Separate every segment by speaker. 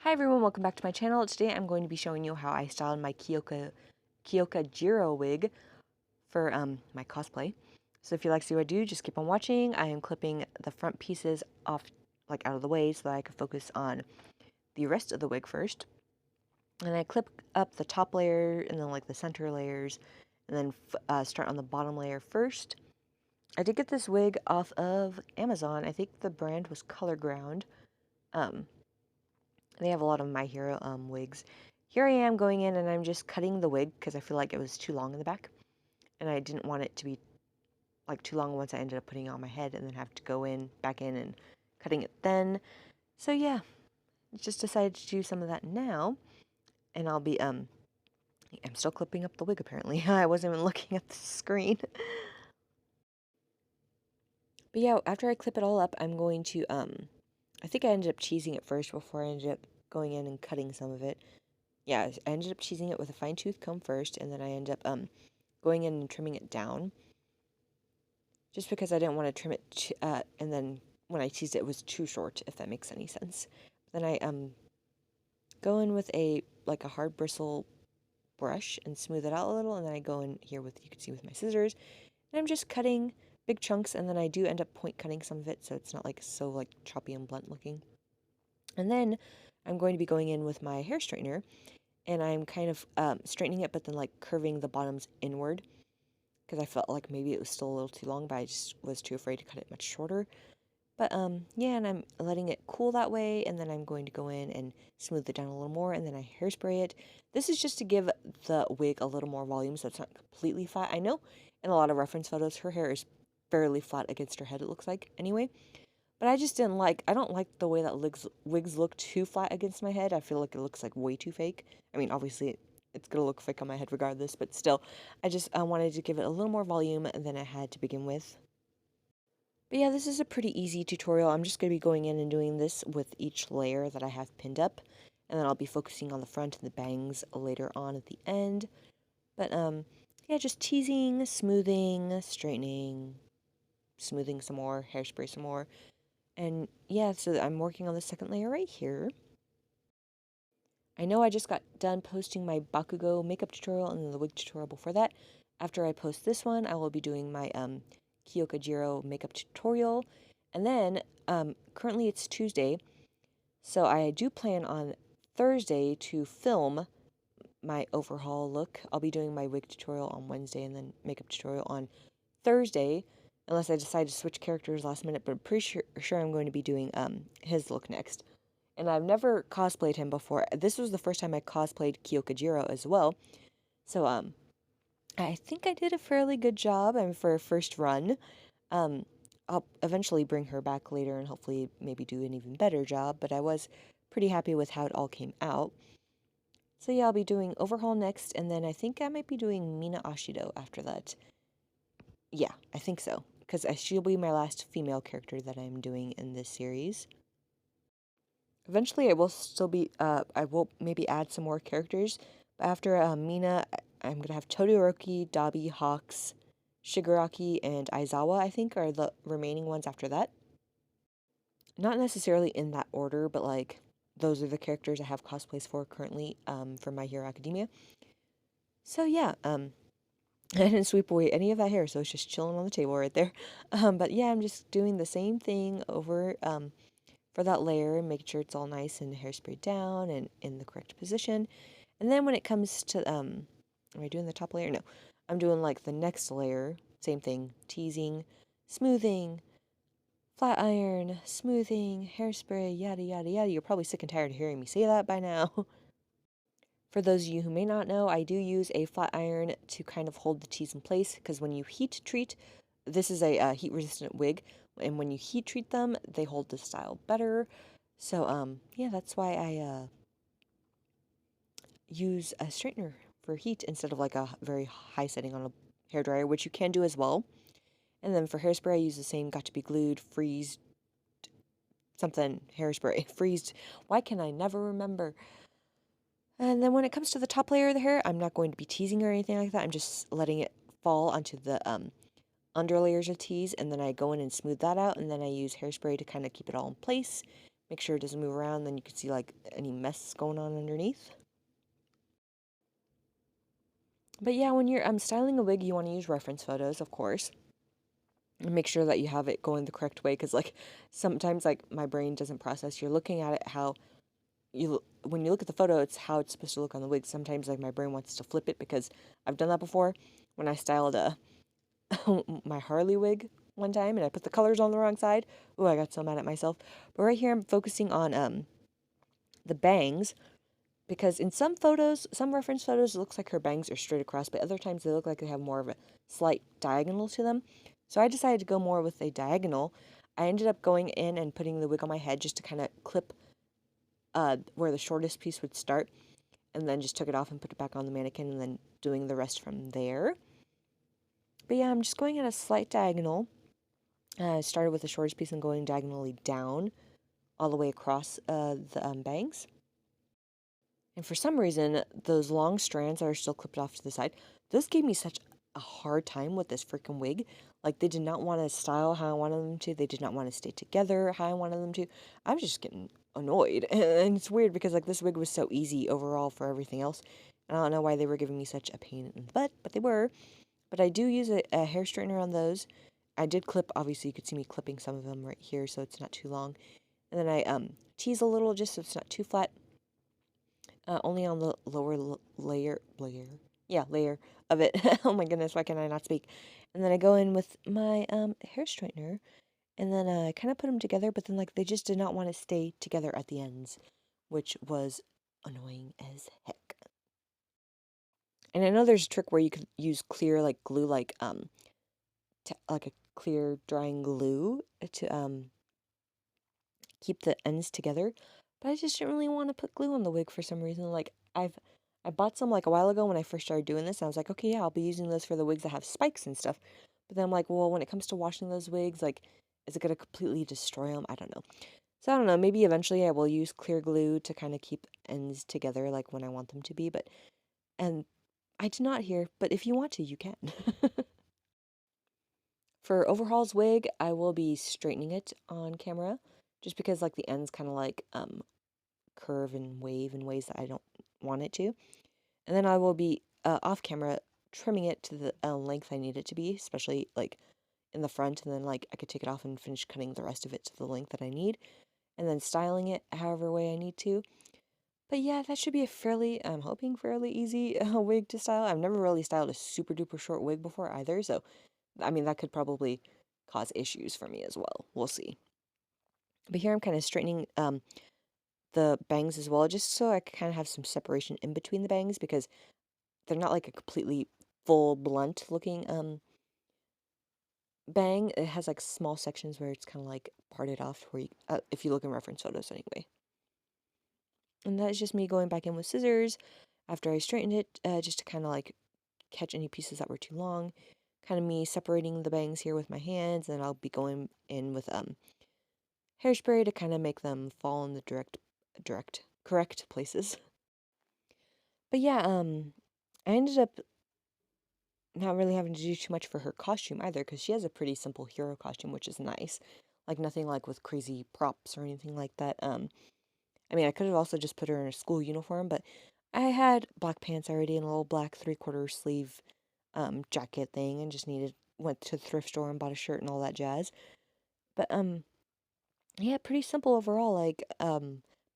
Speaker 1: Hi everyone, welcome back to my channel. Today I'm going to be showing you how I styled my Kyoka Jirou wig for my cosplay. So if you'd like to see what I do, just keep on watching. I am clipping the front pieces off, like out of the way, so that I can focus on the rest of the wig first. And I clip up the top layer and then like the center layers, and then start on the bottom layer first. I did get this wig off of Amazon. I think the brand was Color Ground. They have a lot of My Hero wigs. Here I am going in and I'm just cutting the wig because I feel like it was too long in the back. And I didn't want it to be like too long once I ended up putting it on my head and then have to go back in and cutting it then. So yeah, just decided to do some of that now. And I'm still clipping up the wig apparently. I wasn't even looking at the screen. But yeah, after I clip it all up, I'm going to, I think I ended up cheesing it first before I ended up going in and cutting some of it. Yeah, I ended up cheesing it with a fine tooth comb first, and then I ended up going in and trimming it down, just because I didn't want to trim it, and then when I cheesed it, it was too short, if that makes any sense. Then I go in with a hard bristle brush and smooth it out a little, and then I go in here with, you can see, with my scissors, and I'm just cutting big chunks, and then I do end up point cutting some of it, so it's not like so like choppy and blunt looking. And then I'm going to be going in with my hair straightener, and I'm kind of straightening it, but then like curving the bottoms inward, because I felt like maybe it was still a little too long, but I just was too afraid to cut it much shorter. But yeah, and I'm letting it cool that way, and then I'm going to go in and smooth it down a little more, and then I hairspray it. This is just to give the wig a little more volume, so it's not completely flat. I know in a lot of reference photos, her hair is fairly flat against her head, it looks like, anyway. But I just I don't like the way that wigs look too flat against my head. I feel like it looks like way too fake. I mean, obviously, it's going to look fake on my head regardless, but still, I just wanted to give it a little more volume than I had to begin with. But yeah, this is a pretty easy tutorial. I'm just going to be going in and doing this with each layer that I have pinned up, and then I'll be focusing on the front and the bangs later on at the end. But yeah, just teasing, smoothing, straightening, smoothing some more, hairspray some more. And yeah, so I'm working on the second layer right here. I know I just got done posting my Bakugo makeup tutorial and then the wig tutorial before that. After I post this one, I will be doing my Kyoka Jirou makeup tutorial. And then, currently it's Tuesday, so I do plan on Thursday to film my overhaul look. I'll be doing my wig tutorial on Wednesday and then makeup tutorial on Thursday, unless I decide to switch characters last minute, but I'm pretty sure I'm going to be doing his look next. And I've never cosplayed him before. This was the first time I cosplayed Kyoka Jirou as well. So I think I did a fairly good job for a first run. I'll eventually bring her back later and hopefully maybe do an even better job, but I was pretty happy with how it all came out. So yeah, I'll be doing Overhaul next, and then I think I might be doing Mina Ashido after that. Yeah, I think so, because she'll be my last female character that I'm doing in this series. Eventually, I will maybe add some more characters, but after Mina, I'm going to have Todoroki, Dabi, Hawks, Shigaraki, and Aizawa, I think, are the remaining ones after that. Not necessarily in that order, but like, those are the characters I have cosplays for currently, for My Hero Academia. So yeah, I didn't sweep away any of that hair, so it's just chilling on the table right there. But yeah, I'm just doing the same thing over, for that layer and making sure it's all nice and hairsprayed down and in the correct position. And then when it comes to, am I doing the top layer? No. I'm doing like the next layer, same thing, teasing, smoothing, flat iron, smoothing, hairspray, yada yada yada. You're probably sick and tired of hearing me say that by now. For those of you who may not know, I do use a flat iron to kind of hold the teas in place, because when you heat treat, this is a heat-resistant wig, and when you heat treat them, they hold the style better. So, yeah, that's why I use a straightener for heat instead of like a very high setting on a hairdryer, which you can do as well. And then for hairspray, I use the same Got to Be Glued, freeze, something, hairspray, freezed. Why can I never remember? And then when it comes to the top layer of the hair, I'm not going to be teasing or anything like that. I'm just letting it fall onto the under layers of tease, and then I go in and smooth that out, and then I use hairspray to kind of keep it all in place, make sure it doesn't move around, then you can see like any mess going on underneath. But yeah, when you're styling a wig, you want to use reference photos, of course, and make sure that you have it going the correct way, because like sometimes like my brain doesn't process. You're looking at it how when you look at the photo, it's how it's supposed to look on the wig. Sometimes like my brain wants to flip it, because I've done that before when I styled my Harley wig one time and I put the colors on the wrong side. Oh, I got so mad at myself. But right here I'm focusing on the bangs, because in some photos, some reference photos, it looks like her bangs are straight across, but other times they look like they have more of a slight diagonal to them. So I decided to go more with a diagonal. I ended up going in and putting the wig on my head just to kind of clip where the shortest piece would start, and then just took it off and put it back on the mannequin, and then doing the rest from there. But yeah, I'm just going at a slight diagonal. I started with the shortest piece and going diagonally down all the way across the bangs. And for some reason, those long strands that are still clipped off to the side, those gave me such a hard time with this freaking wig. Like, they did not want to style how I wanted them to. They did not want to stay together how I wanted them to. I was just getting annoyed. And it's weird because, like, this wig was so easy overall for everything else. And I don't know why they were giving me such a pain in the butt, but they were. But I do use a hair straightener on those. I did clip, obviously, you could see me clipping some of them right here, so it's not too long. And then I tease a little just so it's not too flat. Only on the lower layer of it. Oh my goodness, why can I not speak? And then I go in with my hair straightener, and then I kind of put them together, but then like they just did not want to stay together at the ends, which was annoying as heck. And I know there's a trick where you could use clear like glue, like a clear drying glue to keep the ends together, but I just didn't really want to put glue on the wig for some reason. Like I bought some like a while ago when I first started doing this. And I was like, okay, yeah, I'll be using those for the wigs that have spikes and stuff. But then I'm like, well, when it comes to washing those wigs, like, is it gonna completely destroy them? I don't know. So I don't know. Maybe eventually I will use clear glue to kind of keep ends together, like when I want them to be. And I did not hear. But if you want to, you can. For Overhaul's wig, I will be straightening it on camera, just because like the ends kind of like curve and wave in ways that I don't want it to. And then I will be off camera trimming it to the length I need it to be, especially like in the front, and then like I could take it off and finish cutting the rest of it to the length that I need, and then styling it however way I need to. But yeah, that should be a I'm hoping, fairly easy wig to style. I've never really styled a super duper short wig before either, so I mean, that could probably cause issues for me as well. We'll see. But here I'm kind of straightening the bangs as well, just so I can kind of have some separation in between the bangs, because they're not like a completely full blunt looking bang. It has like small sections where it's kind of like parted off, where you, if you look in reference photos anyway. And that is just me going back in with scissors after I straightened it, just to kind of like catch any pieces that were too long. Kind of me separating the bangs here with my hands, and I'll be going in with hairspray to kind of make them fall in the correct places. But yeah, I ended up not really having to do too much for her costume either, because she has a pretty simple hero costume, which is nice. Like nothing like with crazy props or anything like that. I mean, I could have also just put her in a school uniform, but I had black pants already and a little black 3/4 sleeve jacket thing, and just went to the thrift store and bought a shirt and all that jazz. But yeah, pretty simple overall. Like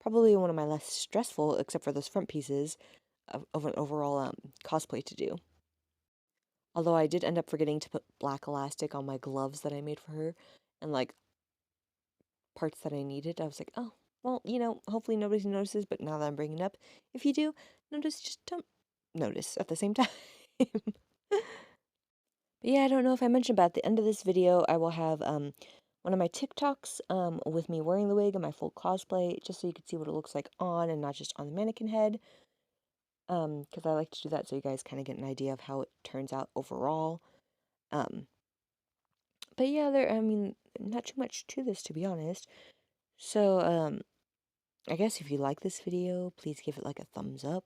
Speaker 1: probably one of my less stressful, except for those front pieces of an overall cosplay to do. Although I did end up forgetting to put black elastic on my gloves that I made for her, and like parts that I needed. I was like, oh, well, hopefully nobody notices, but now that I'm bringing it up, if you do notice, just don't notice at the same time. But yeah, I don't know if I mentioned, but at the end of this video, I will have one of my TikToks with me wearing the wig and my full cosplay, just so you can see what it looks like on and not just on the mannequin head. Because I like to do that so you guys kind of get an idea of how it turns out overall. But yeah, I mean, not too much to this, to be honest. So, I guess if you like this video, please give it like a thumbs up.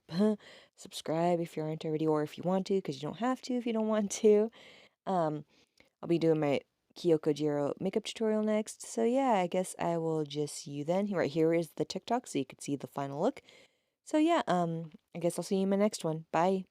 Speaker 1: Subscribe if you aren't already, or if you want to, because you don't have to if you don't want to. I'll be doing my Kyoka Jirou makeup tutorial next. So yeah, I guess I will just see you then. Right here is the TikTok so you could see the final look. So yeah, I guess I'll see you in my next one. Bye.